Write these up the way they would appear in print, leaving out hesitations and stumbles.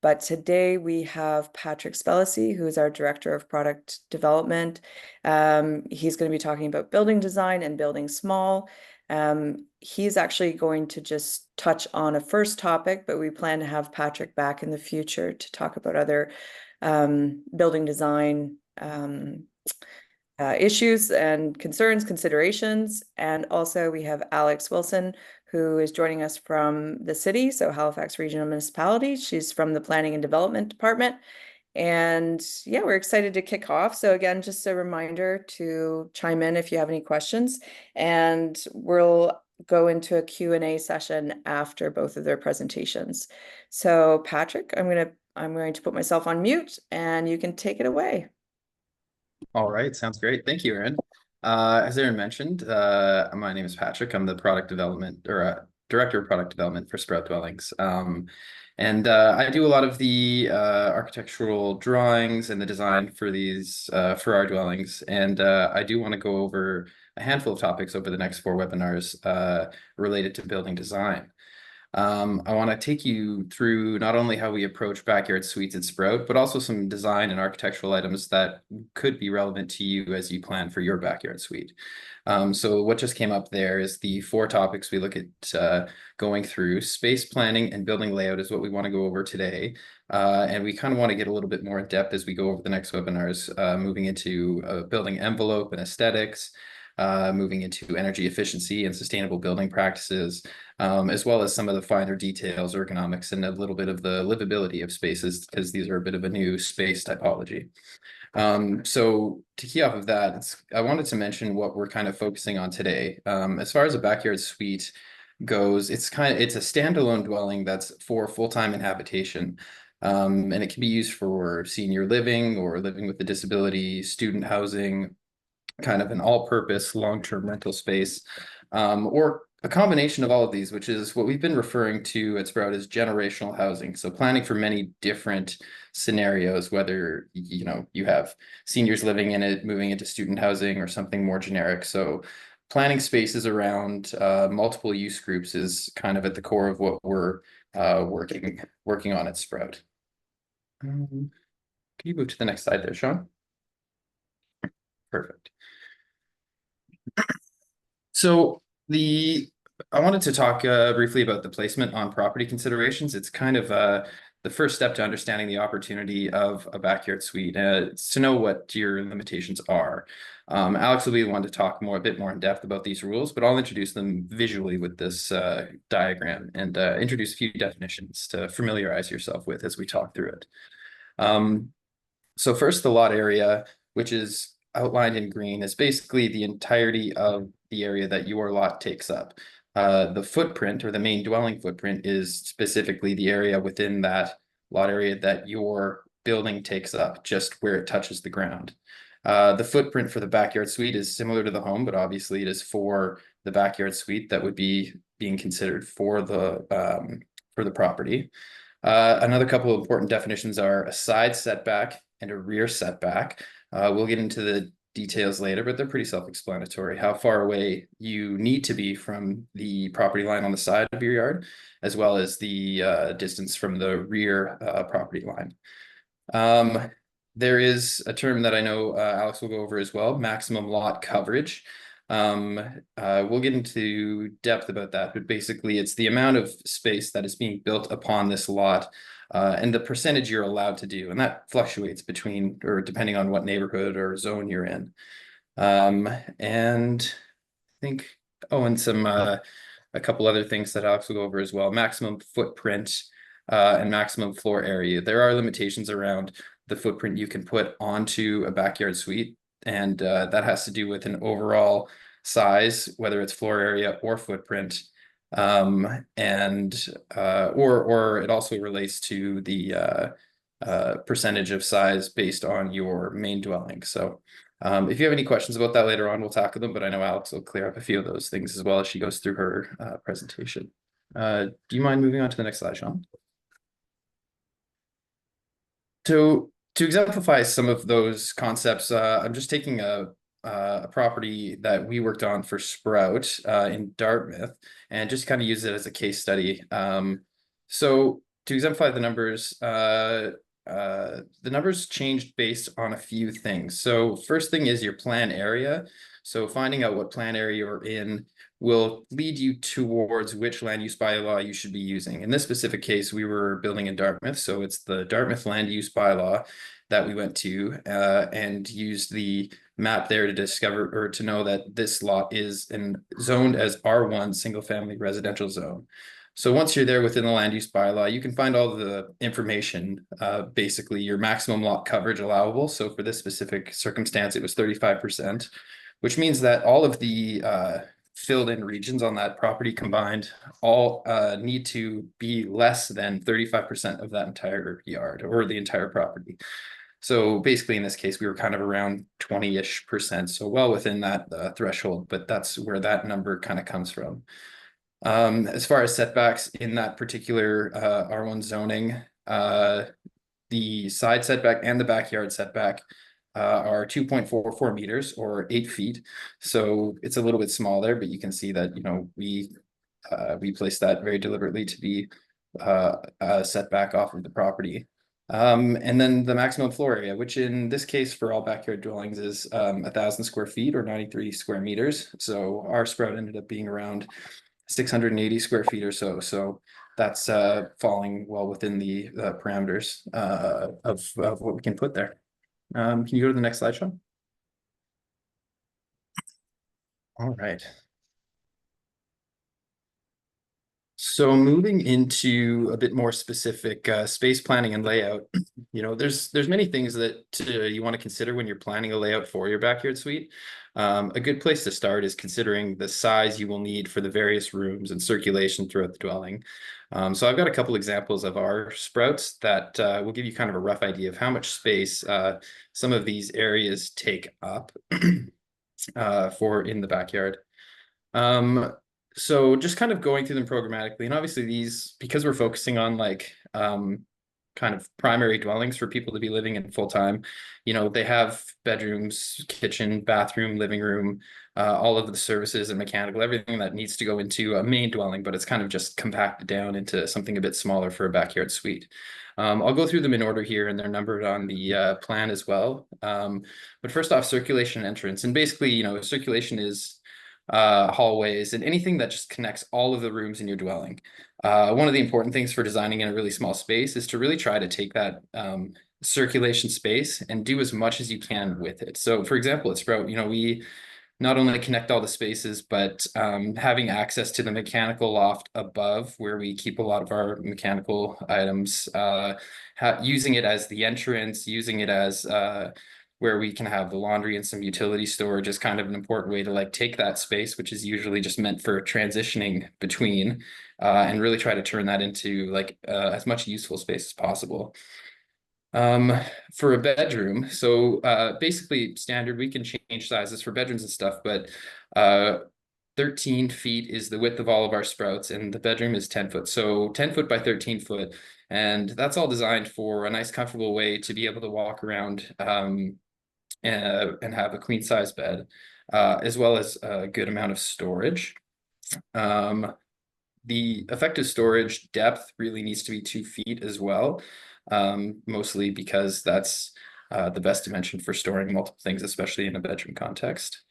But today we have Patrick Spelliscy, who is our Director of Product Development. He's going to be talking about building design and building small. He's actually going to just touch on a first topic, but we plan to have Patrick back in the future to talk about other building design issues and concerns, considerations. And also we have Alex Wilson, who is joining us from the city, so Halifax Regional Municipality. She's from the Planning and Development Department. And yeah, we're excited to kick off. So again, just a reminder to chime in if you have any questions. And we'll go into a Q&A session after both of their presentations. So Patrick, I'm going to put myself on mute and you can take it away. All right, sounds great. Thank you, Erin. As Erin mentioned, my name is Patrick. I'm the product development or director of product development for Sprout Dwellings. I do a lot of the architectural drawings and the design for these for our dwellings. And I do want to go over a handful of topics over the next 4 webinars related to building design. I want to take you through not only how we approach backyard suites at Sprout, but also some design and architectural items that could be relevant to you as you plan for your backyard suite. So what just came up there is the 4 topics we look at going through. Space planning and building layout is what we want to go over today. And we kind of want to get a little bit more in depth as we go over the next webinars, moving into building envelope and aesthetics, moving into energy efficiency and sustainable building practices, as well as some of the finer details, ergonomics, and a little bit of the livability of spaces, because these are a bit of a new space typology. So to key off of that, I wanted to mention what we're kind of focusing on today. As far as a backyard suite goes, it's a standalone dwelling that's for full-time inhabitation. And it can be used for senior living or living with a disability, student housing, kind of an all-purpose long-term rental space, or a combination of all of these, which is what we've been referring to at Sprout as generational housing. So planning for many different scenarios, whether you have seniors living in it, moving into student housing, or something more generic. So planning spaces around multiple use groups is kind of at the core of what we're working on at Sprout. Can you move to the next slide there, Sean? Perfect. So I wanted to talk briefly about the placement on property considerations. It's kind of the first step to understanding the opportunity of a backyard suite. It's to know what your limitations are. Alex will be the one to talk a bit more in depth about these rules, but I'll introduce them visually with this diagram and introduce a few definitions to familiarize yourself with as we talk through it. So first, the lot area, which is outlined in green, is basically the entirety of the area that your lot takes up. The footprint, or the main dwelling footprint, is specifically the area within that lot area that your building takes up, just where it touches the ground. The footprint for the backyard suite is similar to the home, but obviously it is for the backyard suite that would be being considered for the property. Another couple of important definitions are a side setback and a rear setback. We'll get into the details later, but they're pretty self-explanatory. How far away you need to be from the property line on the side of your yard, as well as the distance from the rear property line. There is a term that I know Alex will go over as well, maximum lot coverage. We'll get into depth about that, but basically it's the amount of space that is being built upon this lot and the percentage you're allowed to do. And that fluctuates between, or depending on what neighborhood or zone you're in. And I think, and a couple other things that Alex will go over as well. Maximum footprint and maximum floor area. There are limitations around the footprint you can put onto a backyard suite. And that has to do with an overall size, whether it's floor area or footprint. Or it also relates to the percentage of size based on your main dwelling. So if you have any questions about that later on, we'll tackle them, but I know Alex will clear up a few of those things as well as she goes through her presentation. Do you mind moving on to the next slide, Sean? So to exemplify some of those concepts, I'm just taking a property that we worked on for Sprout in Dartmouth and just kind of use it as a case study. So to exemplify the numbers changed based on a few things. So first thing is your plan area. So finding out what plan area you're in will lead you towards which land use bylaw you should be using. In this specific case, we were building in Dartmouth, so it's the Dartmouth land use bylaw that we went to and used the map there to discover or to know that this lot is zoned as R1 single family residential zone. So once you're there within the land use bylaw, you can find all the information, basically your maximum lot coverage allowable. So for this specific circumstance, it was 35%, which means that all of the filled in regions on that property combined all need to be less than 35% of that entire yard or the entire property. So basically in this case, we were kind of around 20-ish%. So well within that threshold, but that's where that number kind of comes from. As far as setbacks in that particular R1 zoning, the side setback and the backyard setback are 2.44 meters or 8 feet. So it's a little bit small there, but you can see that, you know, we placed that very deliberately to be a setback off of the property. And then the maximum floor area, which in this case for all backyard dwellings is 1,000 square feet or 93 square meters. So our spread ended up being around 680 square feet or so. So that's falling well within the parameters of what we can put there. Can you go to the next slide, Sean? All right. So moving into a bit more specific space planning and layout, you know, there's many things that you want to consider when you're planning a layout for your backyard suite. A good place to start is considering the size you will need for the various rooms and circulation throughout the dwelling. So I've got a couple examples of our sprouts that will give you kind of a rough idea of how much space some of these areas take up for in the backyard. So just kind of going through them programmatically, and obviously these, because we're focusing on like kind of primary dwellings for people to be living in full time, you know, they have bedrooms, kitchen, bathroom, living room, all of the services and mechanical, everything that needs to go into a main dwelling, but it's kind of just compacted down into something a bit smaller for a backyard suite. I'll go through them in order here, and they're numbered on the plan as well. But first off, circulation entrance, and basically, you know, circulation is hallways and anything that just connects all of the rooms in your dwelling. One of the important things for designing in a really small space is to really try to take that circulation space and do as much as you can with it. So for example, at Sprout, you know, we not only connect all the spaces, but having access to the mechanical loft above where we keep a lot of our mechanical items, using it as the entrance, using it as where we can have the laundry and some utility storage is kind of an important way to like take that space, which is usually just meant for transitioning between, and really try to turn that into like as much useful space as possible. For a bedroom, so basically standard, we can change sizes for bedrooms and stuff, but 13 feet is the width of all of our sprouts, and the bedroom is 10 foot. So 10 foot by 13 foot. And that's all designed for a nice, comfortable way to be able to walk around and have a queen size bed, as well as a good amount of storage. The effective storage depth really needs to be 2 feet as well, mostly because that's the best dimension for storing multiple things, especially in a bedroom context.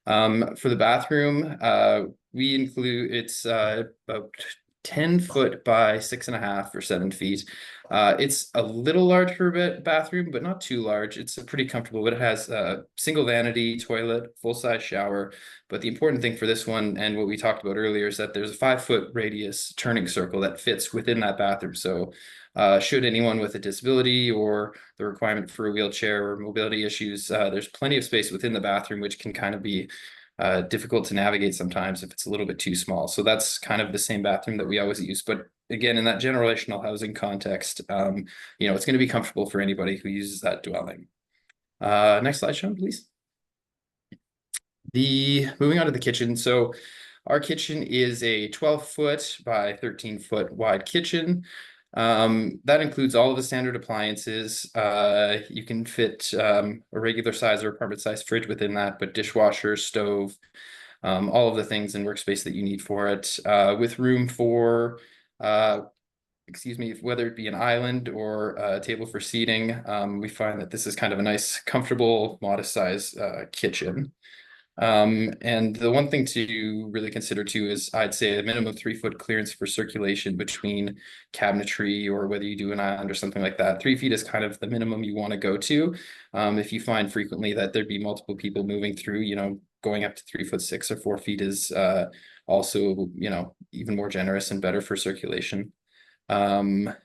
For the bathroom, we include it's about 10 foot by 6.5 or 7 feet. It's a little large for a bathroom, but not too large. It's pretty comfortable, but it has a single vanity, toilet, full-size shower. But the important thing for this one, and what we talked about earlier, is that there's a 5-foot radius turning circle that fits within that bathroom. So should anyone with a disability or the requirement for a wheelchair or mobility issues, there's plenty of space within the bathroom, which can kind of be difficult to navigate sometimes if it's a little bit too small. So that's kind of the same bathroom that we always use. But again, in that generational housing context, you know, it's going to be comfortable for anybody who uses that dwelling. Next slide, Sean, please. Moving on to the kitchen. So our kitchen is a 12-foot by 13-foot wide kitchen. That includes all of the standard appliances. You can fit a regular size or apartment size fridge within that, but dishwasher, stove, all of the things and workspace that you need for it, with room for excuse me, whether it be an island or a table for seating, we find that this is kind of a nice, comfortable, modest size kitchen. And the one thing to really consider too is I'd say a minimum 3 foot clearance for circulation between cabinetry, or whether you do an island or something like that. 3 feet is kind of the minimum you want to go to. If you find frequently that there'd be multiple people moving through, going up to 3 foot 6 or 4 feet is also, even more generous and better for circulation. And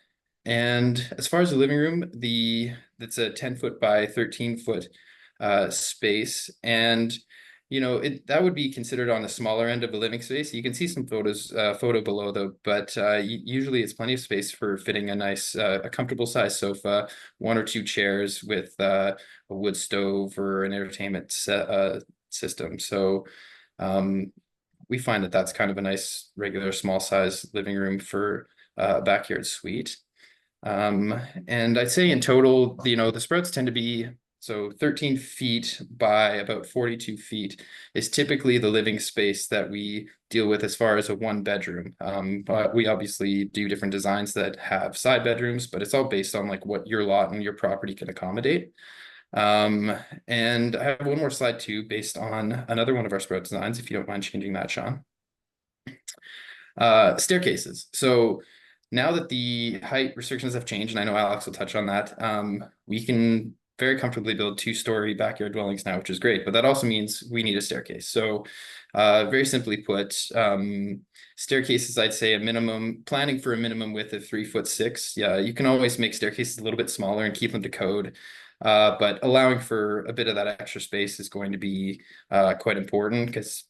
as far as the living room, it's a 10 foot by 13 foot space. And that would be considered on the smaller end of a living space. You can see some photo below though, but usually it's plenty of space for fitting a nice, a comfortable size sofa, 1 or 2 chairs with a wood stove or an entertainment system. So we find that that's kind of a nice regular small size living room for a backyard suite. And I'd say in total, the sprouts tend to be, so 13 feet by about 42 feet is typically the living space that we deal with as far as a 1 bedroom. But we obviously do different designs that have side bedrooms, but it's all based on like what your lot and your property can accommodate. And I have one more slide too, based on another one of our sprout designs, if you don't mind changing that, Sean. Staircases. So now that the height restrictions have changed, and I know Alex will touch on that, we can very comfortably build 2-story backyard dwellings now, which is great, but that also means we need a staircase. So very simply put, staircases, I'd say planning for a minimum width of 3 foot 6. Yeah, you can always make staircases a little bit smaller and keep them to code. But allowing for a bit of that extra space is going to be quite important, because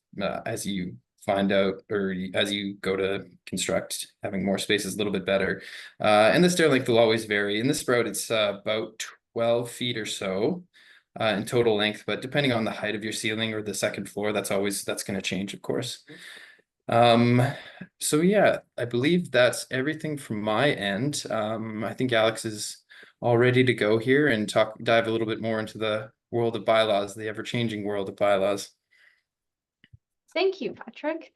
as you find out, or as you go to construct, having more space is a little bit better. And the stair length will always vary. In the sprout, it's about 12 feet or so in total length, but depending on the height of your ceiling or the second floor, that's going to change, of course. So yeah, I believe that's everything from my end. I think Alex is all ready to go here and dive a little bit more into the world of bylaws, the ever-changing world of bylaws. Thank you, Patrick.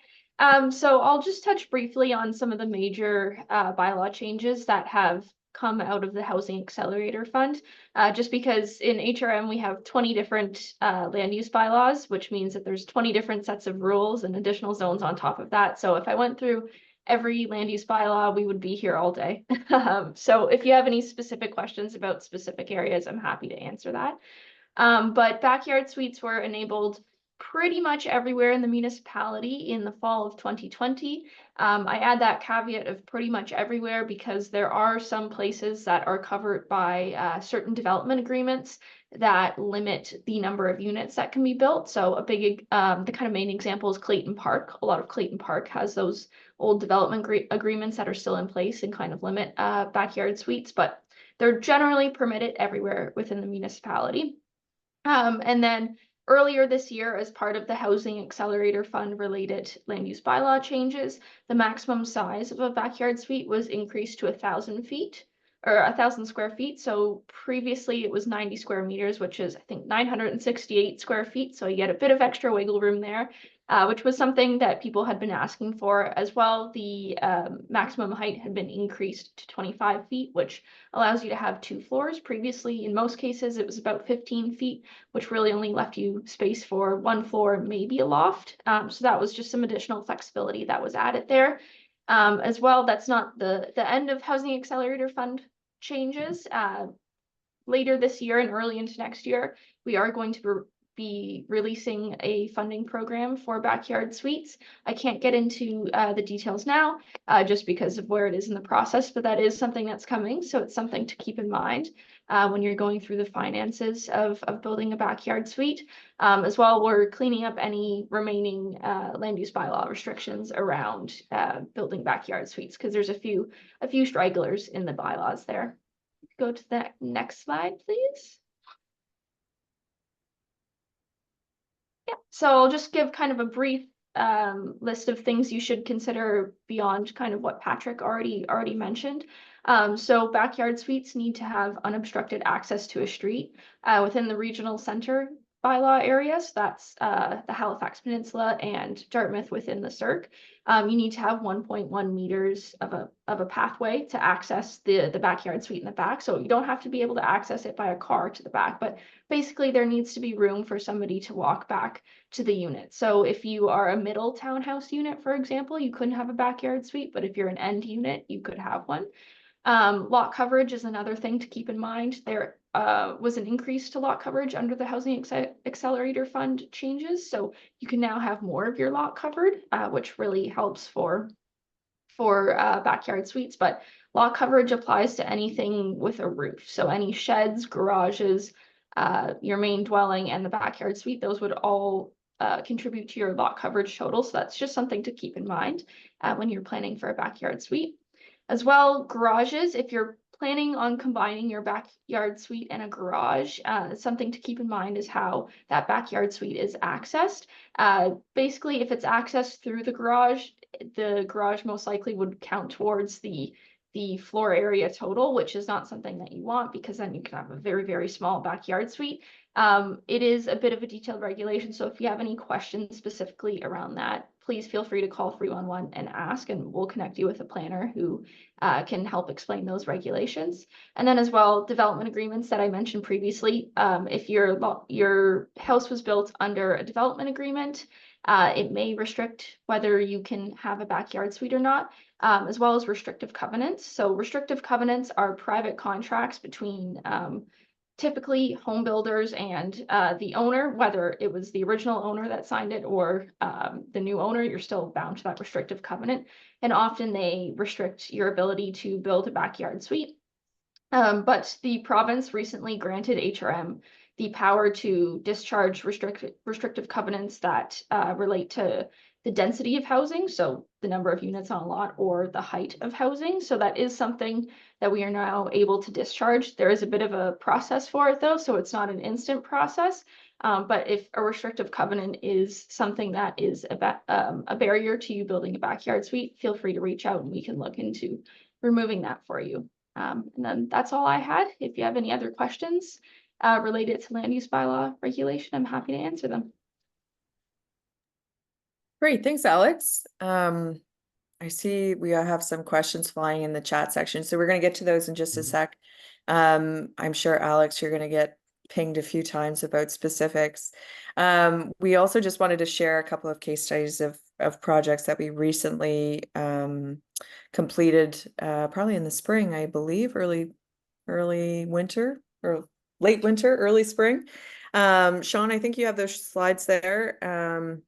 So I'll just touch briefly on some of the major bylaw changes that have come out of the Housing Accelerator Fund, just because in HRM we have 20 different land use bylaws, which means that there's 20 different sets of rules and additional zones on top of that. So if I went through every land use bylaw, we would be here all day. So if you have any specific questions about specific areas, I'm happy to answer that. But backyard suites were enabled pretty much everywhere in the municipality in the fall of 2020. I add that caveat of pretty much everywhere because there are some places that are covered by certain development agreements that limit the number of units that can be built. So the kind of main example is Clayton Park. A lot of Clayton Park has those old development agreements that are still in place and kind of limit backyard suites, but they're generally permitted everywhere within the municipality. And then earlier this year, as part of the Housing Accelerator Fund related land use bylaw changes, the maximum size of a backyard suite was increased to 1,000 feet or 1,000 square feet. So previously it was 90 square meters, which is I think 968 square feet. So you get a bit of extra wiggle room there. Which was something that people had been asking for as well. The maximum height had been increased to 25 feet, which allows you to have 2 floors. Previously, in most cases, it was about 15 feet, which really only left you space for 1 floor, maybe a loft. So that was just some additional flexibility that was added there. As well, that's not the end of Housing Accelerator Fund changes. Later this year and early into next year, we are going to be releasing a funding program for backyard suites. I can't get into the details now, just because of where it is in the process, but that is something that's coming. So it's something to keep in mind when you're going through the finances of building a backyard suite. As well, we're cleaning up any remaining land use bylaw restrictions around building backyard suites, because there's a few stragglers in the bylaws there. Go to the next slide, please. Yeah, so I'll just give kind of a brief list of things you should consider beyond kind of what Patrick already mentioned. So backyard suites need to have unobstructed access to a street within the regional center bylaw areas. That's the Halifax Peninsula and Dartmouth within the Cirque. you need to have 1.1 meters of a pathway to access the backyard suite in the back. So you don't have to be able to access it by a car to the back, but basically there needs to be room for somebody to walk back to the unit. So if you are a middle townhouse unit, for example, you couldn't have a backyard suite, but if you're an end unit, you could have one. Lot coverage is another thing to keep in mind. There was an increase to lot coverage under the Housing Accelerator Fund changes. So you can now have more of your lot covered, which really helps for backyard suites. But lot coverage applies to anything with a roof. So any sheds, garages, your main dwelling, and the backyard suite, those would all contribute to your lot coverage total. So that's just something to keep in mind when you're planning for a backyard suite. As well, garages, if you're planning on combining your backyard suite and a garage, something to keep in mind is how that backyard suite is accessed. Basically, if it's accessed through the garage most likely would count towards the floor area total, which is not something that you want, because then you can have a very, very small backyard suite. It is a bit of a detailed regulation, so if you have any questions specifically around that, please feel free to call 311 and ask, and we'll connect you with a planner who can help explain those regulations. And then as well, development agreements that I mentioned previously. If your house was built under a development agreement, it may restrict whether you can have a backyard suite or not, as well as restrictive covenants. So restrictive covenants are private contracts between typically home builders and the owner, whether it was the original owner that signed it or the new owner, you're still bound to that restrictive covenant. And often they restrict your ability to build a backyard suite. But the province recently granted HRM the power to discharge restrictive covenants that relate to the density of housing, so the number of units on a lot or the height of housing. So that is something that we are now able to discharge. There is a bit of a process for it though, so it's not an instant process. But if a restrictive covenant is something that is a barrier to you building a backyard suite, feel free to reach out and we can look into removing that for you. And then that's all I had. If you have any other questions related to land use bylaw regulation, I'm happy to answer them. Great, thanks, Alex. I see we have some questions flying in the chat section, so we're going to get to those in just a sec. I'm sure, Alex, you're going to get pinged a few times about specifics. We also just wanted to share a couple of case studies of projects that we recently completed, probably in the spring, I believe, early winter or late winter, early spring. Sean, I think you have those slides there.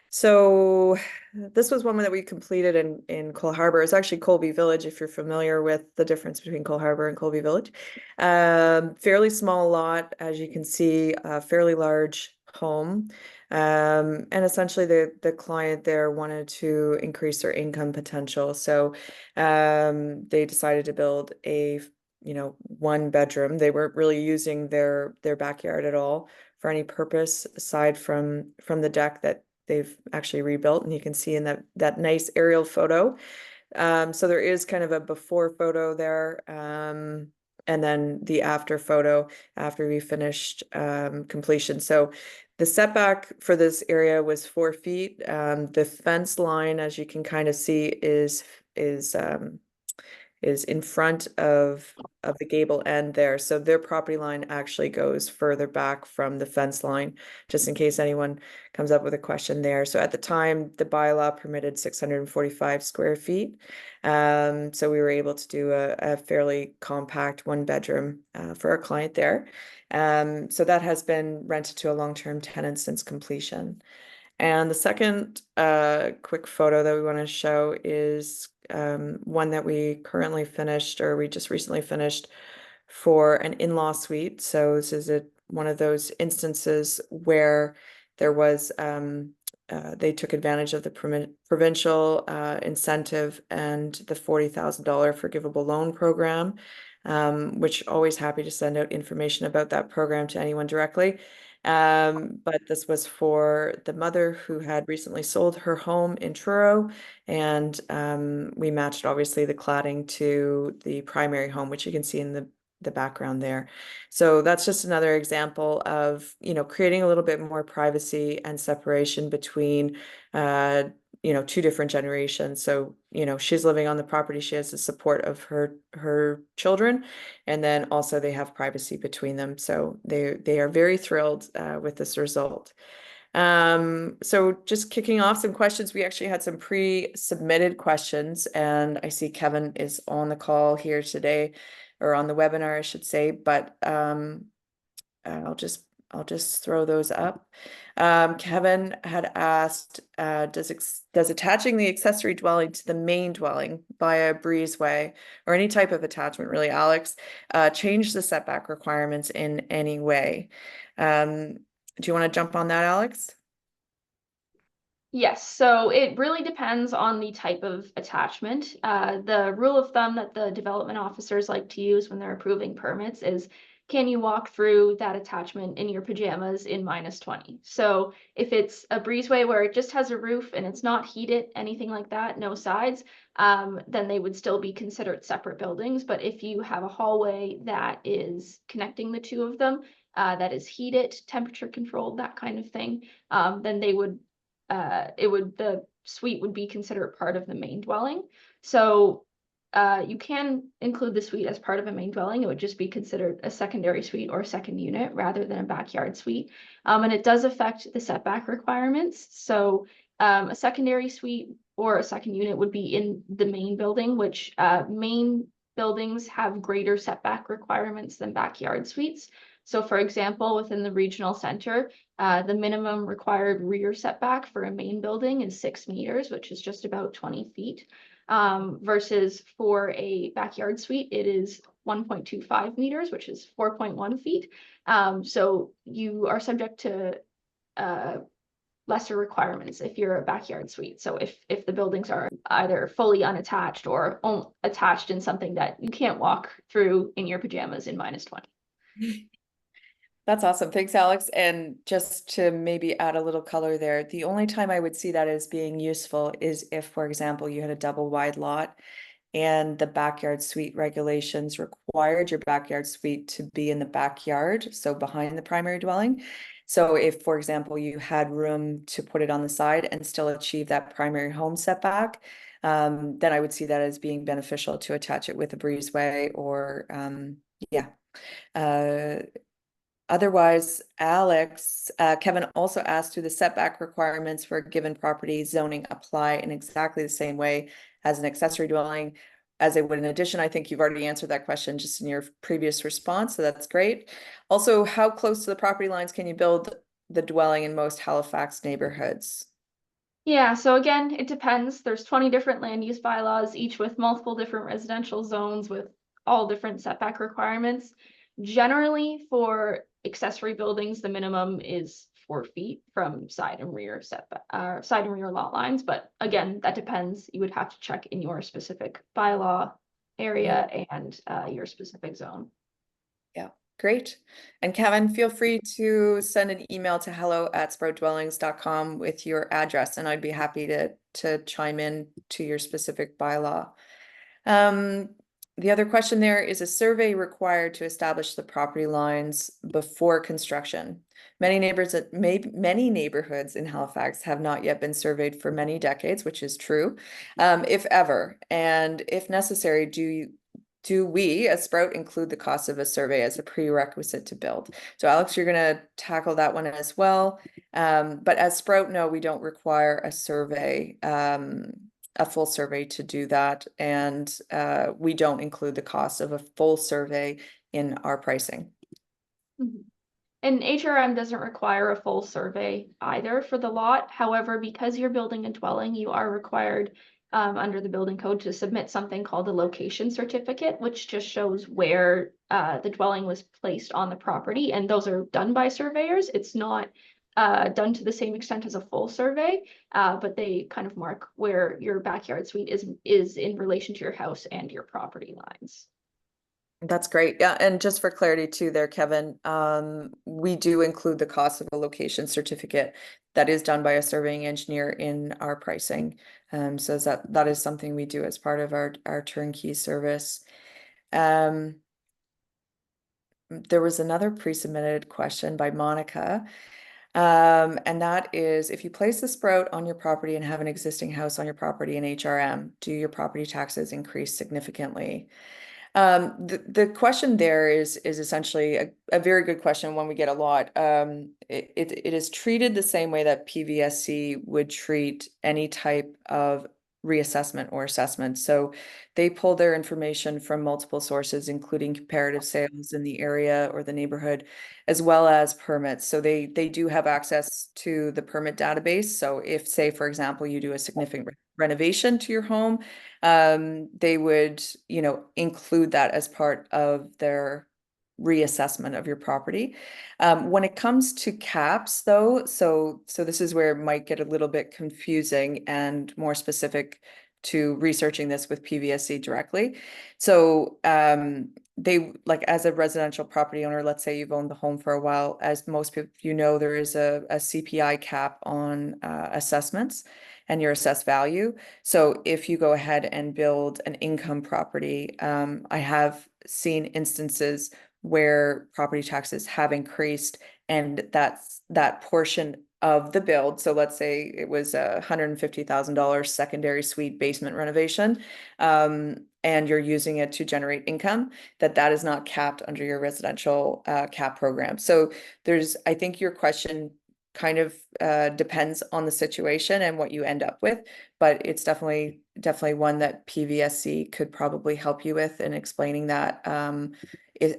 So this was one that we completed in Cole Harbour. It's actually Colby Village, if you're familiar with the difference between Cole Harbour and Colby Village. Fairly small lot, as you can see, a fairly large home. And essentially the client there wanted to increase their income potential. So they decided to build a, one bedroom. They weren't really using their backyard at all for any purpose aside from the deck that they've actually rebuilt, and you can see in that nice aerial photo. So there is kind of a before photo there, and then the after photo after we finished completion. So the setback for this area was 4 feet. The fence line, as you can kind of see, is in front of the gable end there. So their property line actually goes further back from the fence line, just in case anyone comes up with a question there. So at the time, the bylaw permitted 645 square feet. So we were able to do a fairly compact 1-bedroom for our client there. So that has been rented to a long-term tenant since completion. And the second quick photo that we want to show is one that we currently finished, or we just recently finished, for an in-law suite. So this is one of those instances where there was they took advantage of the provincial incentive and the $40,000 forgivable loan program, which always happy to send out information about that program to anyone directly. But this was for the mother who had recently sold her home in Truro, and we matched obviously the cladding to the primary home, which you can see in the background there. So that's just another example of, creating a little bit more privacy and separation between you know, two different generations. So, you know, she's living on the property, she has the support of her children, and then also they have privacy between them. So they are very thrilled with this result. So just kicking off some questions, we actually had some pre-submitted questions, and I see Kevin is on the call here today, or on the webinar, I should say, but I'll just throw those up. Kevin had asked, does attaching the accessory dwelling to the main dwelling via a breezeway or any type of attachment, really, Alex, change the setback requirements in any way? Do you want to jump on that, Alex? Yes, so it really depends on the type of attachment. The rule of thumb that the development officers like to use when they're approving permits is, can you walk through that attachment in your pajamas in -20? So if it's a breezeway where it just has a roof and it's not heated, anything like that, no sides, then they would still be considered separate buildings. But if you have a hallway that is connecting the two of them, that is heated, temperature controlled, that kind of thing, then they would the suite would be considered part of the main dwelling. So you can include the suite as part of a main dwelling. It would just be considered a secondary suite or a second unit rather than a backyard suite. And it does affect the setback requirements. So a secondary suite or a second unit would be in the main building, which main buildings have greater setback requirements than backyard suites. So for example, within the regional center, the minimum required rear setback for a main building is 6 meters, which is just about 20 feet. Versus for a backyard suite, it is 1.25 meters, which is 4.1 feet. So you are subject to lesser requirements if you're a backyard suite. So if the buildings are either fully unattached or attached in something that you can't walk through in your pajamas in -20. That's awesome. Thanks, Alex. And just to maybe add a little color there, the only time I would see that as being useful is if, for example, you had a double wide lot and the backyard suite regulations required your backyard suite to be in the backyard, so behind the primary dwelling. So if, for example, you had room to put it on the side and still achieve that primary home setback, then I would see that as being beneficial to attach it with a breezeway or, yeah. Otherwise, Alex, Kevin also asked, do the setback requirements for a given property zoning apply in exactly the same way as an accessory dwelling as they would in addition? I think you've already answered that question just in your previous response, so that's great. Also, how close to the property lines can you build the dwelling in most Halifax neighborhoods? Yeah, so again, it depends. There's 20 different land use bylaws, each with multiple different residential zones with all different setback requirements. Generally, for accessory buildings, the minimum is 4 feet from side and rear setback, side and rear lot lines. But again, that depends. You would have to check in your specific bylaw area and your specific zone. Yeah, great. And Kevin, feel free to send an email to hello@sproutdwellings.com with your address, and I'd be happy to chime in to your specific bylaw. The other question there is a survey required to establish the property lines before construction. Many neighborhoods in Halifax have not yet been surveyed for many decades, which is true, if ever. And if necessary, do we as Sprout include the cost of a survey as a prerequisite to build? So Alex, you're going to tackle that one as well. But as Sprout, no, we don't require a survey, a full survey to do that. And we don't include the cost of a full survey in our pricing. Mm-hmm. And HRM doesn't require a full survey either for the lot. However, because you're building a dwelling, you are required under the building code to submit something called a location certificate, which just shows where the dwelling was placed on the property. And those are done by surveyors. It's not done to the same extent as a full survey, but they kind of mark where your backyard suite is in relation to your house and your property lines. That's great. Yeah, and just for clarity too there, Kevin, we do include the cost of a location certificate that is done by a surveying engineer in our pricing. So that is something we do as part of our turnkey service. There was another pre-submitted question by Monica. And that is if you place the sprout on your property and have an existing house on your property in HRM, do your property taxes increase significantly? The question there is essentially a very good question, one we get a lot. It is treated the same way that PVSC would treat any type of reassessment or assessment. So they pull their information from multiple sources, including comparative sales in the area or the neighborhood, as well as permits. So they do have access to the permit database. So if, say, for example, you do a significant renovation to your home, they would, include that as part of their reassessment of your property. When it comes to caps, though, so this is where it might get a little bit confusing and more specific to researching this with PVSC directly. So they, like, as a residential property owner, let's say you've owned the home for a while, as most people, there is a CPI cap on assessments and your assessed value. So if you go ahead and build an income property, I have seen instances where property taxes have increased, and that portion of the build. So let's say it was $150,000 secondary suite basement renovation, and you're using it to generate income, that is not capped under your residential cap program. So I think your question kind of depends on the situation and what you end up with, but it's definitely one that PVSC could probably help you with in explaining that,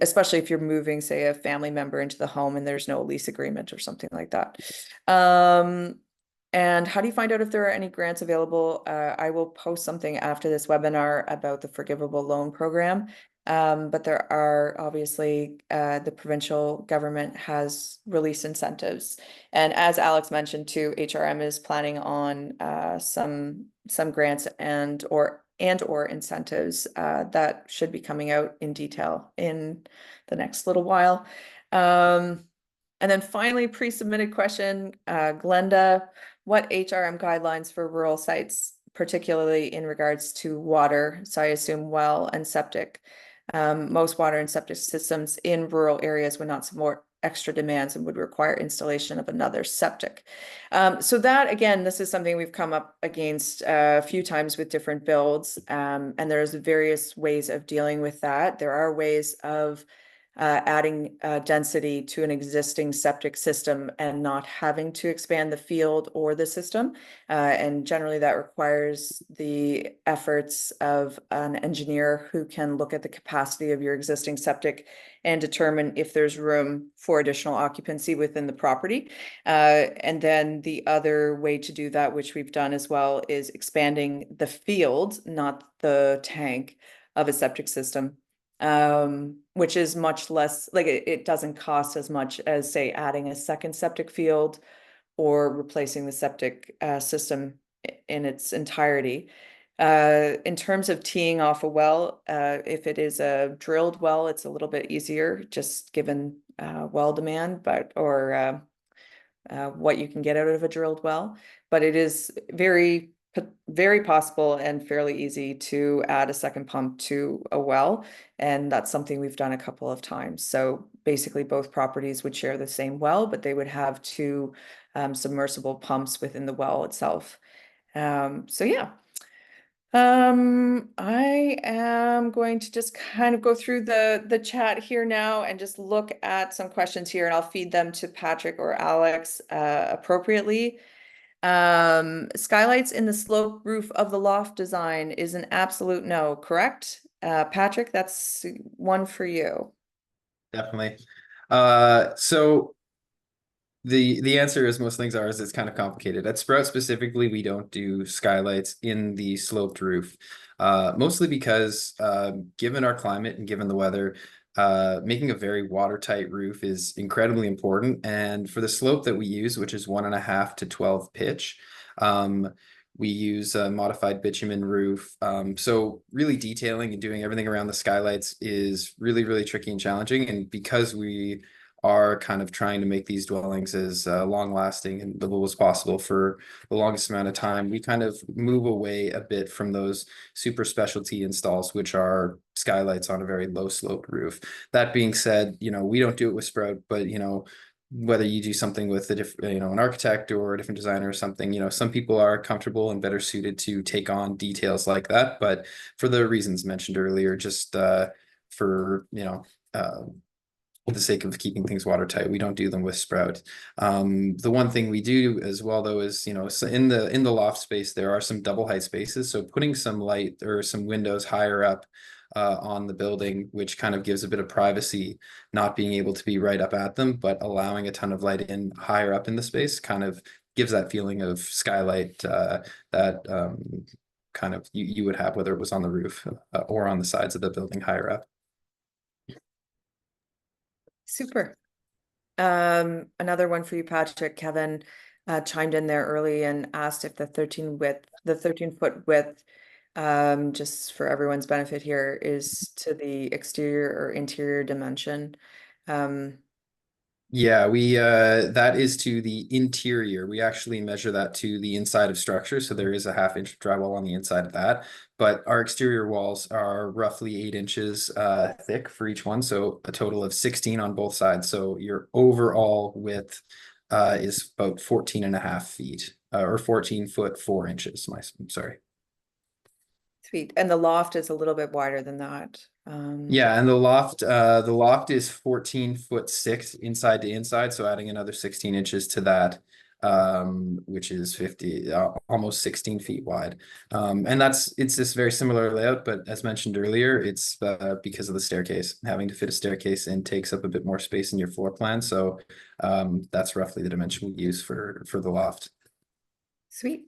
especially if you're moving, say, a family member into the home and there's no lease agreement or something like that. And how do you find out if there are any grants available? I will post something after this webinar about the forgivable loan program. But there are obviously, the provincial government has released incentives. And as Alex mentioned too, HRM is planning on some grants and or incentives that should be coming out in detail in the next little while. And then finally, pre-submitted question, Glenda, what HRM guidelines for rural sites, particularly in regards to water? So I assume well and septic. Most water and septic systems in rural areas would not support extra demands and would require installation of another septic. So that, again, this is something we've come up against a few times with different builds, and there's various ways of dealing with that. There are ways of adding density to an existing septic system and not having to expand the field or the system. And generally that requires the efforts of an engineer who can look at the capacity of your existing septic and determine if there's room for additional occupancy within the property. And then the other way to do that, which we've done as well, is expanding the field, not the tank of a septic system, which is much less, like it doesn't cost as much as, say, adding a second septic field or replacing the septic system in its entirety. In terms of teeing off a well, if it is a drilled well, it's a little bit easier, just given well demand, or what you can get out of a drilled well. But it is very possible and fairly easy to add a second pump to a well, and that's something we've done a couple of times. So basically both properties would share the same well, but they would have two submersible pumps within the well itself. So yeah. I am going to just kind of go through the chat here now and just look at some questions here, and I'll feed them to Patrick or Alex appropriately. Skylights in the slope roof of the loft design is an absolute no, correct? Patrick, that's one for you. Definitely. So the answer, as most things are, is it's kind of complicated. At Sprout specifically, we don't do skylights in the sloped roof, mostly because given our climate and given the weather, making a very watertight roof is incredibly important. And for the slope that we use, which is 1.5 to 12 pitch, we use a modified bitumen roof. So really detailing and doing everything around the skylights is really, really tricky and challenging. And because we are kind of trying to make these dwellings as long lasting and livable as possible for the longest amount of time, we kind of move away a bit from those super specialty installs, which are skylights on a very low sloped roof. That being said, we don't do it with Sprout, but whether you do something with a different, an architect or a different designer or something, some people are comfortable and better suited to take on details like that. But for the reasons mentioned earlier, just for, for the sake of keeping things watertight, we don't do them with Sprout. The one thing we do as well, though, is so in the loft space there are some double height spaces. So putting some light or some windows higher up on the building, which kind of gives a bit of privacy, not being able to be right up at them, but allowing a ton of light in higher up in the space, kind of gives that feeling of skylight that kind of you would have whether it was on the roof or on the sides of the building higher up. Super. Another one for you, Patrick. Kevin chimed in there early and asked if the 13-foot width, just for everyone's benefit here, is to the exterior or interior dimension. Yeah, we that is to the interior. We actually measure that to the inside of structure. So there is a 1/2 inch drywall on the inside of that. But our exterior walls are roughly 8 inches thick for each one. So a total of 16 on both sides. So your overall width is about 14.5 feet or 14 foot 4 inches. I'm sorry. Sweet. And the loft is a little bit wider than that. Yeah, and the loft is 14 foot 6 inside to inside, so adding another 16 inches to that, which is 50 almost 16 feet wide. And it's this very similar layout, but as mentioned earlier, it's because of the staircase. Having to fit a staircase in takes up a bit more space in your floor plan, so that's roughly the dimension we use for the loft. Sweet.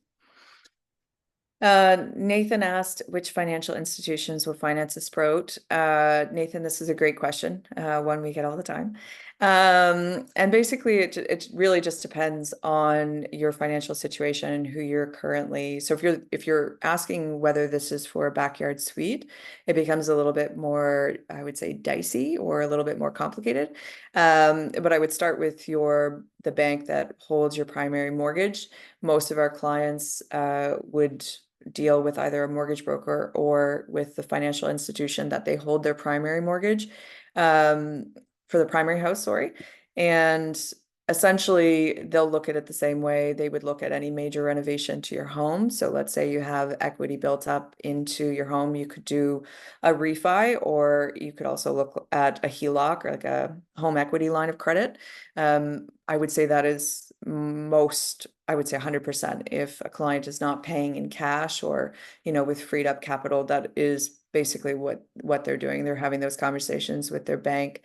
Nathan asked which financial institutions will finance a Sprout. Nathan, this is a great question, one we get all the time. And basically it really just depends on your financial situation and who you're currently. So if you're asking whether this is for a backyard suite, it becomes a little bit more, I would say, dicey or a little bit more complicated. But I would start with the bank that holds your primary mortgage. Most of our clients would deal with either a mortgage broker or with the financial institution that they hold their primary mortgage for the primary house, sorry. And essentially they'll look at it the same way they would look at any major renovation to your home. So let's say you have equity built up into your home, you could do a refi, or you could also look at a HELOC or like a home equity line of credit. I would say that is I would say 100%. If a client is not paying in cash or, with freed up capital, that is basically what they're doing. They're having those conversations with their bank,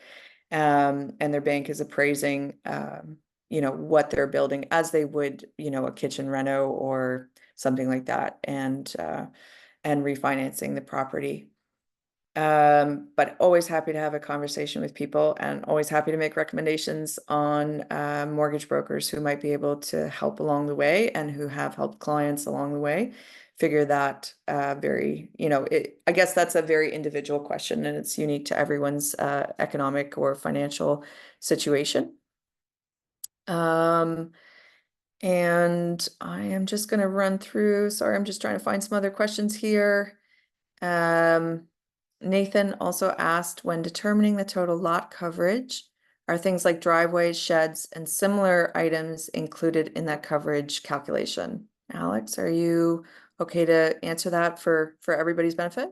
and their bank is appraising, what they're building as they would, a kitchen reno or something like that, and refinancing the property. But always happy to have a conversation with people and always happy to make recommendations on mortgage brokers who might be able to help along the way and who have helped clients along the way figure that I guess that's a very individual question and it's unique to everyone's economic or financial situation. And I am just going to run through, sorry, I'm just trying to find some other questions here. Nathan also asked, when determining the total lot coverage, are things like driveways, sheds, and similar items included in that coverage calculation? Alex, are you okay to answer that for everybody's benefit?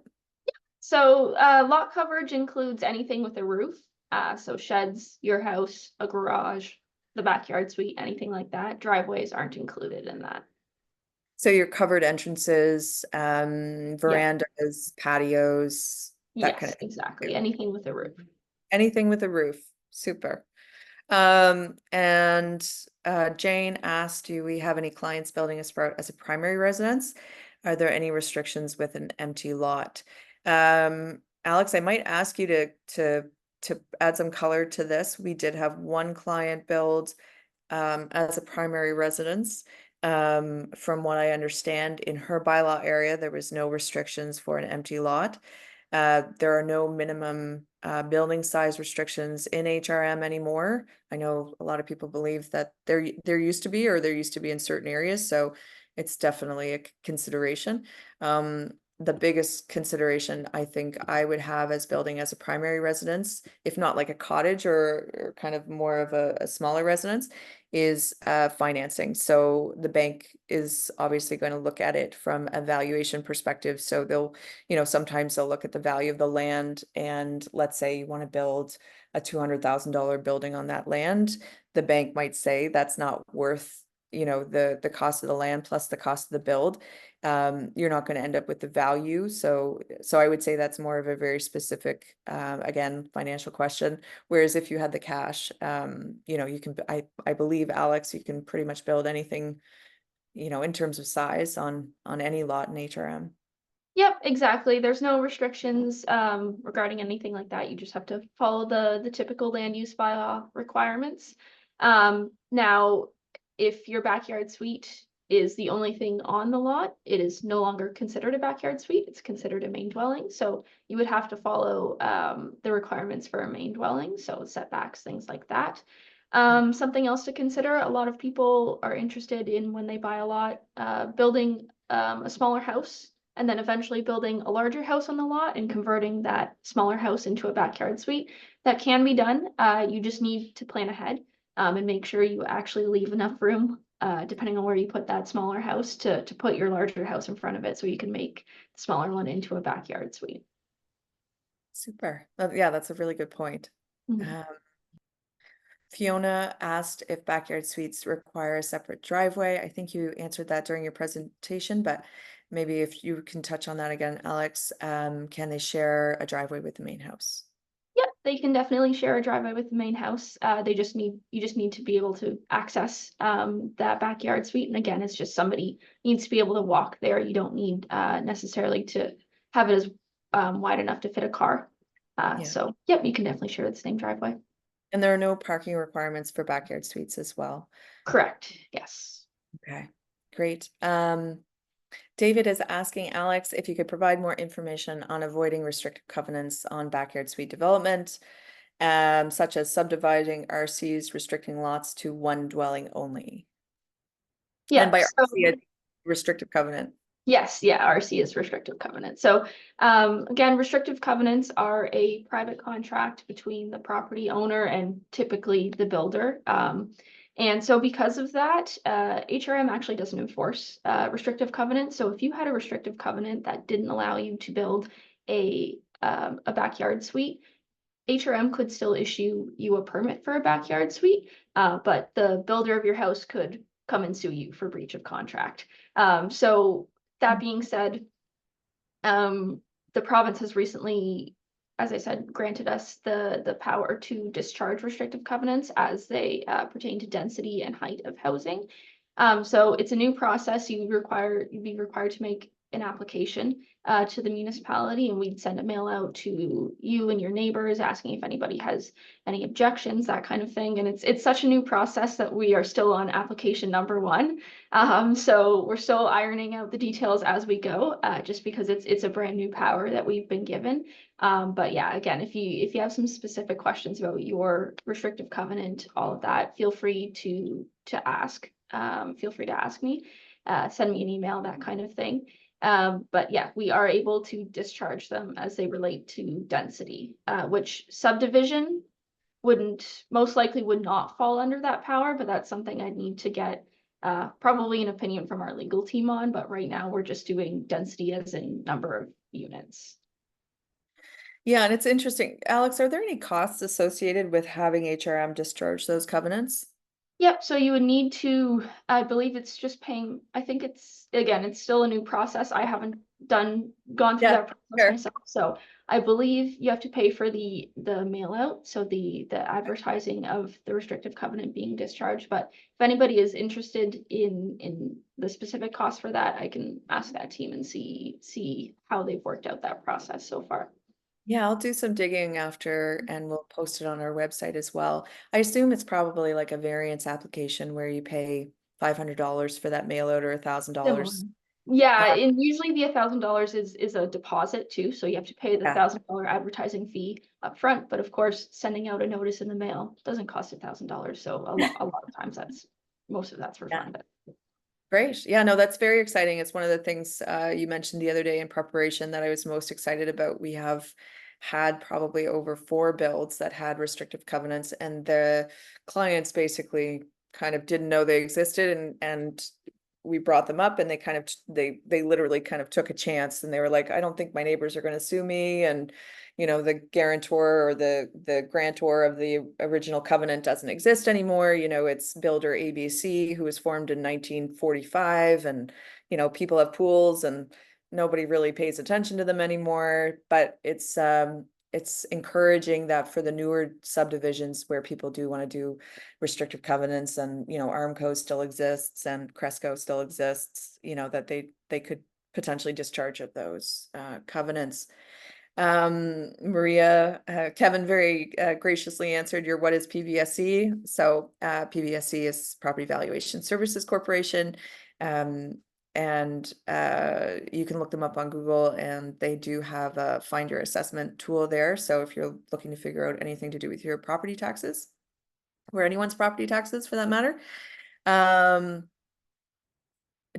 So lot coverage includes anything with a roof. So sheds, your house, a garage, the backyard suite, anything like that. Driveways aren't included in that. So your covered entrances, verandas, patios, that kind of thing. Exactly. Anything with a roof. Anything with a roof. Super. And Jane asked, do we have any clients building a Sprout as a primary residence? Are there any restrictions with an empty lot? Alex, I might ask you to add some color to this. We did have one client build as a primary residence. From what I understand, in her bylaw area, there was no restrictions for an empty lot. There are no minimum building size restrictions in HRM anymore. I know a lot of people believe that there used to be, or there used to be in certain areas, so it's definitely a consideration. the biggest consideration I think I would have as building as a primary residence, if not like a cottage or kind of more of a smaller residence, is financing. So the bank is obviously going to look at it from a valuation perspective. So they'll, sometimes they'll look at the value of the land, and let's say you want to build a $200,000 building on that land, the bank might say that's not worth, the cost of the land plus the cost of the build. You're not going to end up with the value. So I would say that's more of a very specific, again, financial question. Whereas if you had the cash, you can, I believe, Alex, you can pretty much build anything, in terms of size on any lot in HRM. Yep, exactly. There's no restrictions regarding anything like that. You just have to follow the typical land use bylaw requirements. Now, if your backyard suite is the only thing on the lot, it is no longer considered a backyard suite. It's considered a main dwelling. So you would have to follow the requirements for a main dwelling, so setbacks, things like that. Something else to consider, a lot of people are interested in, when they buy a lot, building a smaller house and then eventually building a larger house on the lot and converting that smaller house into a backyard suite. That can be done. You just need to plan ahead and make sure you actually leave enough room, depending on where you put that smaller house, to put your larger house in front of it so you can make the smaller one into a backyard suite. Super. Yeah, that's a really good point. Mhm. Fiona asked if backyard suites require a separate driveway. I think you answered that during your presentation, but maybe if you can touch on that again, Alex, can they share a driveway with the main house? Yep, they can definitely share a driveway with the main house. You just need to be able to access that backyard suite. And again, it's just somebody needs to be able to walk there. You don't need necessarily to have it as wide enough to fit a car. Yeah. So yep, you can definitely share the same driveway. And there are no parking requirements for backyard suites as well. Correct. Yes. Okay, great. David is asking Alex if you could provide more information on avoiding restrictive covenants on backyard suite development, such as subdividing RCs, restricting lots to one dwelling only. Yeah. And by So, RC, it's restrictive covenant. yes, yeah, RC is restrictive covenant. So again, restrictive covenants are a private contract between the property owner and typically the builder. And so because of that, HRM actually doesn't enforce restrictive covenants. So if you had a restrictive covenant that didn't allow you to build a backyard suite, HRM could still issue you a permit for a backyard suite, but the builder of your house could come and sue you for breach of contract. So that being said, the province has recently, as I said, granted us the power to discharge restrictive covenants as they pertain to density and height of housing. So it's a new process. You'd be required to make an application to the municipality, and we'd send a mail out to you and your neighbors asking if anybody has any objections, that kind of thing. And it's such a new process that we are still on application number 1. So we're still ironing out the details as we go, just because it's a brand new power that we've been given. But yeah, again, if you have some specific questions about your restrictive covenant, all of that, feel free to ask. Feel free to ask me, send me an email, that kind of thing. But yeah, we are able to discharge them as they relate to density, which subdivision most likely would not fall under that power, but that's something I'd need to get probably an opinion from our legal team on. But right now we're just doing density as in number of units. Yeah, and it's interesting. Alex, are there any costs associated with having HRM discharge those covenants? Yep, so you would need to, I believe it's just paying, I think it's still a new process. I haven't gone through Yeah, that process sure. myself. So I believe you have to pay for the mail out, so the advertising of the restrictive covenant being discharged. But if anybody is interested in the specific cost for that, I can ask that team and see how they've worked out that process so far. Yeah, I'll do some digging after and we'll post it on our website as well. I assume it's probably like a variance application where you pay $500 for that mail out or Similar. $1,000. Yeah, and usually the $1,000 is a deposit too, so you have to pay the Yeah. $1,000 advertising fee up front. But of course, sending out a notice in the mail doesn't cost $1,000, so a lot of times most of that's Yeah. refunded. Great. Yeah, no, that's very exciting. It's one of the things you mentioned the other day in preparation that I was most excited about. We have had probably over 4 builds that had restrictive covenants, and the clients basically kind of didn't know they existed, and we brought them up, and they kind of they literally kind of took a chance, and they were like, I don't think my neighbors are going to sue me, and the guarantor or the grantor of the original covenant doesn't exist anymore. It's builder ABC, who was formed in 1945, and people have pools and nobody really pays attention to them anymore. But it's encouraging that for the newer subdivisions where people do want to do restrictive covenants, and Armco still exists and Cresco still exists, that they could potentially discharge of those covenants. Maria, Kevin very graciously answered your what is PVSC. So PVSC is Property Valuation Services Corporation. And you can look them up on Google, and they do have a find your assessment tool there. So if you're looking to figure out anything to do with your property taxes, or anyone's property taxes for that matter.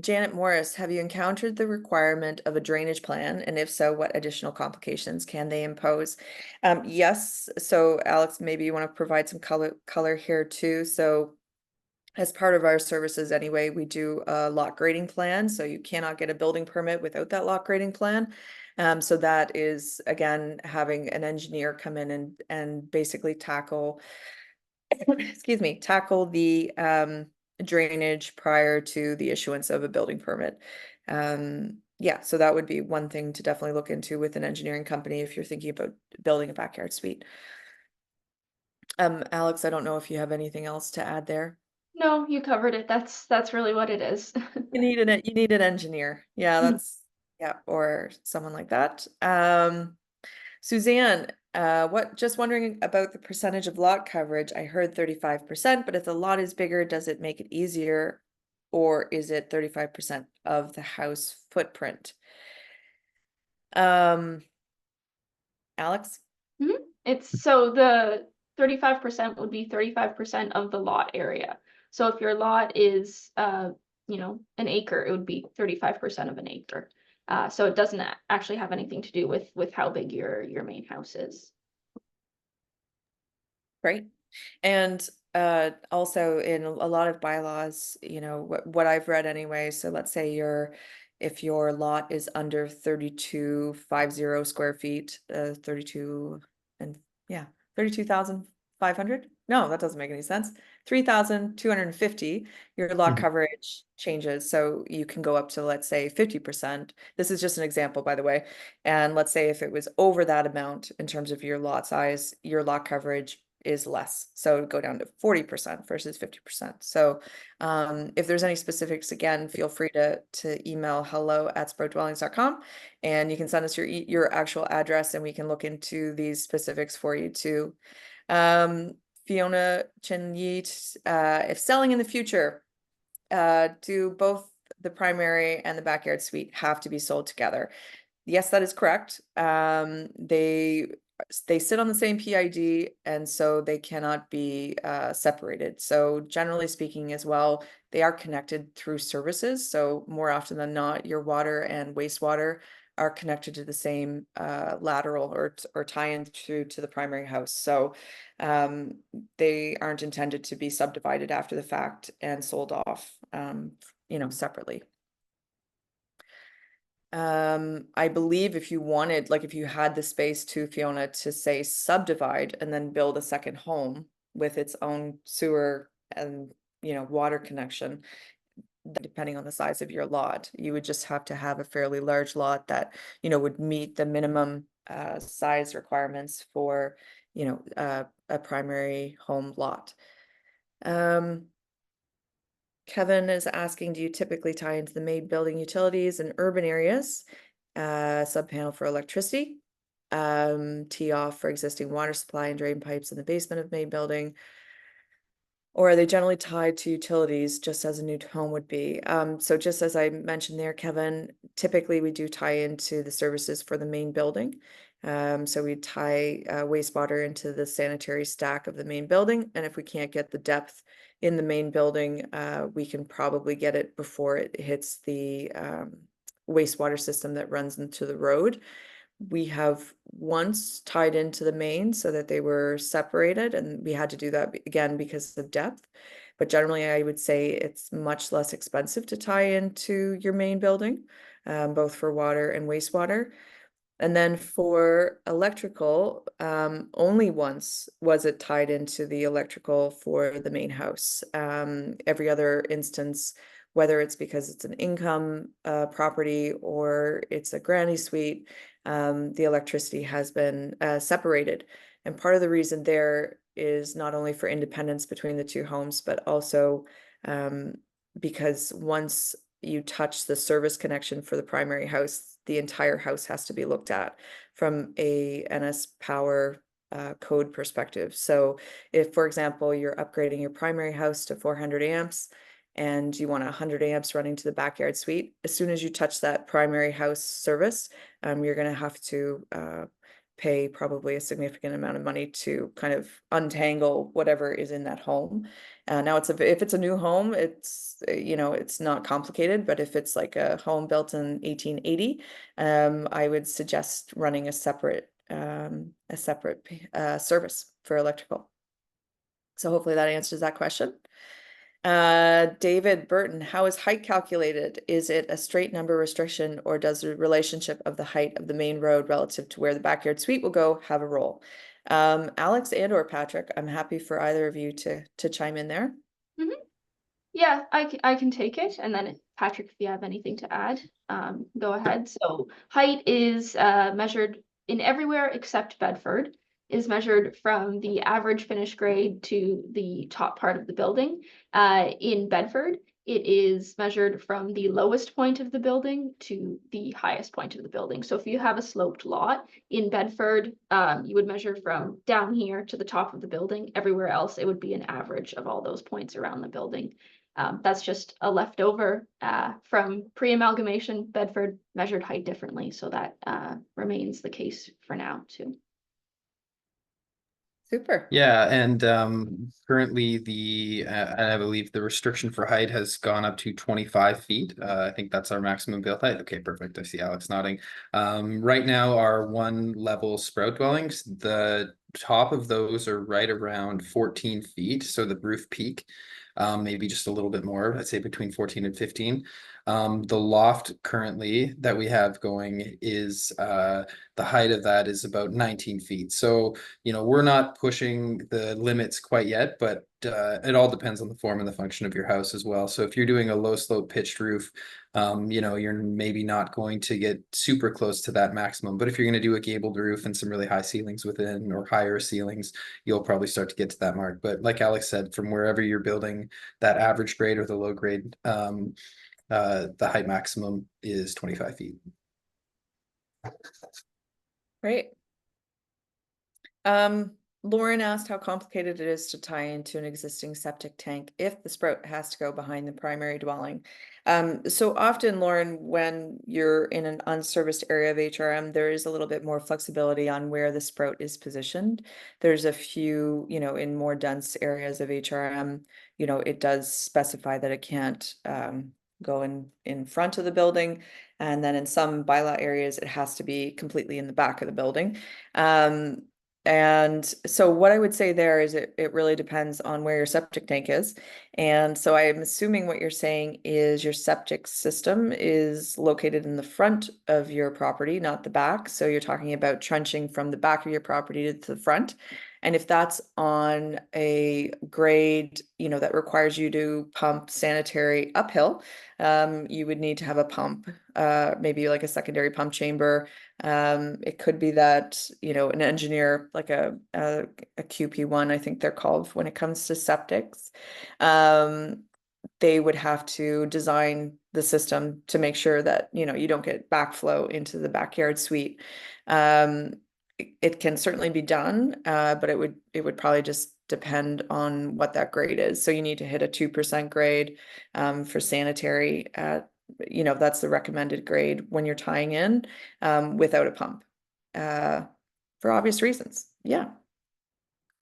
Janet Morris, have you encountered the requirement of a drainage plan? And if so, what additional complications can they impose? Yes. So Alex, maybe you want to provide some color here too. So as part of our services anyway, we do a lot grading plan. So you cannot get a building permit without that lot grading plan. So that is, again, having an engineer come in and basically tackle the drainage prior to the issuance of a building permit. Yeah, so that would be one thing to definitely look into with an engineering company if you're thinking about building a backyard suite. Alex, I don't know if you have anything else to add there. No, you covered it. That's really what it is. You need an engineer. Yeah, yeah, or someone like that. Suzanne, just wondering about the percentage of lot coverage. I heard 35%, but if the lot is bigger, does it make it easier, or is it 35% of the house footprint? Alex? It's so the 35% would be 35% of the lot area. So if your lot is an acre, it would be 35% of an acre. So it doesn't actually have anything to do with how big your main house is. Right. And also in a lot of bylaws, what I've read anyway, so let's say if your lot is under 3250 square feet, 32,500. No, that doesn't make any sense. 3,250, your lot coverage changes. So you can go up to, let's say, 50%. This is just an example, by the way. And let's say if it was over that amount in terms of your lot size, your lot coverage is less. So go down to 40% versus 50%. So if there's any specifics, again, feel free to email hello@sproutdwellings.com, and you can send us your actual address, and we can look into these specifics for you too. Fiona Chen Yeet, if selling in the future, do both the primary and the backyard suite have to be sold together? Yes, that is correct. They sit on the same PID, and so they cannot be separated. So generally speaking as well, they are connected through services. So more often than not, your water and wastewater are connected to the same lateral or tie-in through to the primary house. So they aren't intended to be subdivided after the fact and sold off, separately. I believe if you wanted, like if you had the space to, Fiona, to say subdivide and then build a second home with its own sewer and, water connection, depending on the size of your lot, you would just have to have a fairly large lot that, would meet the minimum size requirements for, a primary home lot. Kevin is asking, do you typically tie into the main building utilities in urban areas? Subpanel for electricity, tee off for existing water supply and drain pipes in the basement of main building? Or are they generally tied to utilities just as a new home would be? So just as I mentioned there, Kevin, typically we do tie into the services for the main building. So we tie wastewater into the sanitary stack of the main building, and if we can't get the depth in the main building, we can probably get it before it hits the wastewater system that runs into the road. We have once tied into the main so that they were separated, and we had to do that again because of depth. But generally, I would say it's much less expensive to tie into your main building, both for water and wastewater. And then for electrical, only once was it tied into the electrical for the main house. Every other instance, whether it's because it's an income property or it's a granny suite, the electricity has been separated. And part of the reason there is not only for independence between the two homes, but also because once you touch the service connection for the primary house, the entire house has to be looked at from a NS Power code perspective. So if, for example, you're upgrading your primary house to 400 amps and you want 100 amps running to the backyard suite, as soon as you touch that primary house service, you're going to have to pay probably a significant amount of money to kind of untangle whatever is in that home. Now if it's a new home, it's it's not complicated, but if it's like a home built in 1880, I would suggest running a separate service for electrical. So hopefully that answers that question. David Burton, how is height calculated? Is it a straight number restriction, or does the relationship of the height of the main road relative to where the backyard suite will go have a role? Alex and or Patrick, I'm happy for either of you to chime in there. Yeah, I can take it, and then Patrick, if you have anything to add, go ahead. So height is measured in everywhere except Bedford, is measured from the average finished grade to the top part of the building. In Bedford, it is measured from the lowest point of the building to the highest point of the building. So if you have a sloped lot in Bedford, you would measure from down here to the top of the building. Everywhere else, it would be an average of all those points around the building. That's just a leftover from pre-amalgamation. Bedford measured height differently, so that remains the case for now too. Super. Yeah, and currently I believe the restriction for height has gone up to 25 feet. I think that's our maximum built height. Okay, perfect. I see Alex nodding. Right now, our one level sprout dwellings, the top of those are right around 14 feet. So the roof peak, maybe just a little bit more, I'd say between 14 and 15. The loft currently that we have going is the height of that is about 19 feet. So, we're not pushing the limits quite yet, but it all depends on the form and the function of your house as well. So if you're doing a low slope pitched roof, you're maybe not going to get super close to that maximum. But if you're going to do a gabled roof and some really high ceilings within or higher ceilings, you'll probably start to get to that mark. But like Alex said, from wherever you're building, that average grade or the low grade, the height maximum is 25 feet. Great. Lauren asked how complicated it is to tie into an existing septic tank if the sprout has to go behind the primary dwelling. So often, Lauren, when you're in an unserviced area of HRM, there is a little bit more flexibility on where the sprout is positioned. There's a few, in more dense areas of HRM, it does specify that it can't go in front of the building. And then in some bylaw areas, it has to be completely in the back of the building. And so what I would say there is it really depends on where your septic tank is. And so I'm assuming what you're saying is your septic system is located in the front of your property, not the back. So you're talking about trenching from the back of your property to the front. And if that's on a grade, that requires you to pump sanitary uphill, you would need to have a pump, maybe like a secondary pump chamber. It could be that, an engineer, like a QP1, I think they're called when it comes to septics. They would have to design the system to make sure that, you don't get backflow into the backyard suite. It can certainly be done, but it would probably just depend on what that grade is. So you need to hit a 2% grade for sanitary. That's the recommended grade when you're tying in without a pump. for obvious reasons. Yeah.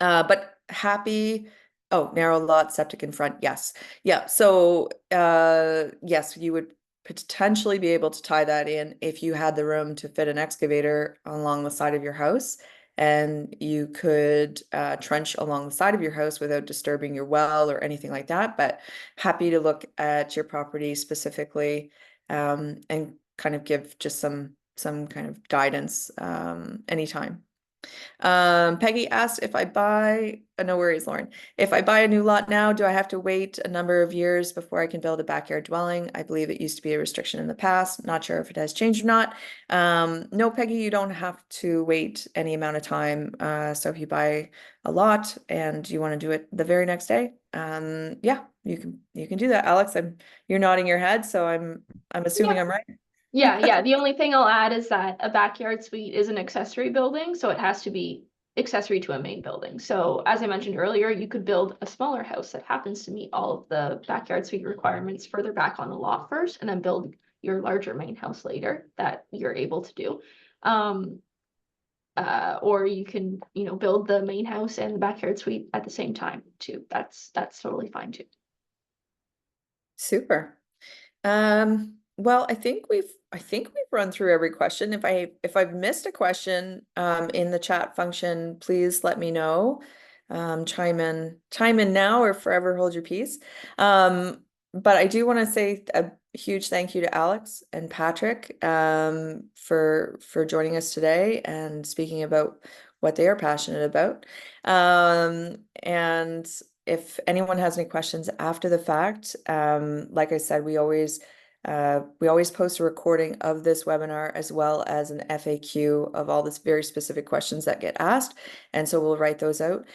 But happy, oh, narrow lot, septic in front, yes. Yeah, so yes, you would potentially be able to tie that in if you had the room to fit an excavator along the side of your house. And you could trench along the side of your house without disturbing your well or anything like that. But happy to look at your property specifically and kind of give just some kind of guidance anytime. Peggy asked if I buy, no worries, Lauren. If I buy a new lot now, do I have to wait a number of years before I can build a backyard dwelling? I believe it used to be a restriction in the past. Not sure if it has changed or not. No, Peggy, you don't have to wait any amount of time. So if you buy a lot and you want to do it the very next day, yeah, you can do that. Alex, you're nodding your head, so I'm assuming I'm right. Yeah. The only thing I'll add is that a backyard suite is an accessory building, so it has to be accessory to a main building. So as I mentioned earlier, you could build a smaller house that happens to meet all of the backyard suite requirements further back on the lot first, and then build your larger main house later that you're able to do. Or you can, build the main house and the backyard suite at the same time too. That's totally fine too. Super. Well, I think we've run through every question. If I've missed a question in the chat function, please let me know. Chime in now or forever hold your peace. But I do want to say a huge thank you to Alex and Patrick for joining us today and speaking about what they are passionate about. And if anyone has any questions after the fact, like I said, we always post a recording of this webinar as well as an FAQ of all this very specific questions that get asked. And so we'll write those out.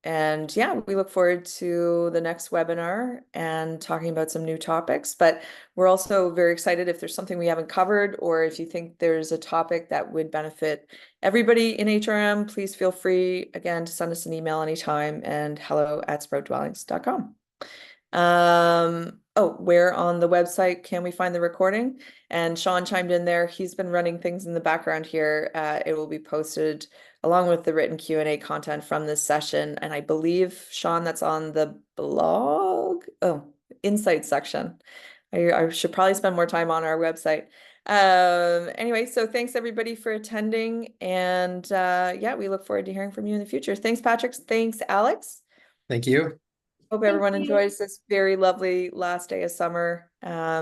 And yeah, we look forward to the next webinar and talking about some new topics. But we're also very excited if there's something we haven't covered, or if you think there's a topic that would benefit everybody in HRM, please feel free again to send us an email anytime and hello@sproutdwellings.com. Oh, where on the website can we find the recording? And Sean chimed in there. He's been running things in the background here. It will be posted along with the written Q&A content from this session. And I believe, Sean, that's on the blog. Oh, insight section. I should probably spend more time on our website. Anyway, so thanks everybody for attending. And yeah, we look forward to hearing from you in the future. Thanks, Patrick. Thanks, Alex. Thank you. Hope Thank everyone you. enjoys this very lovely last day of summer.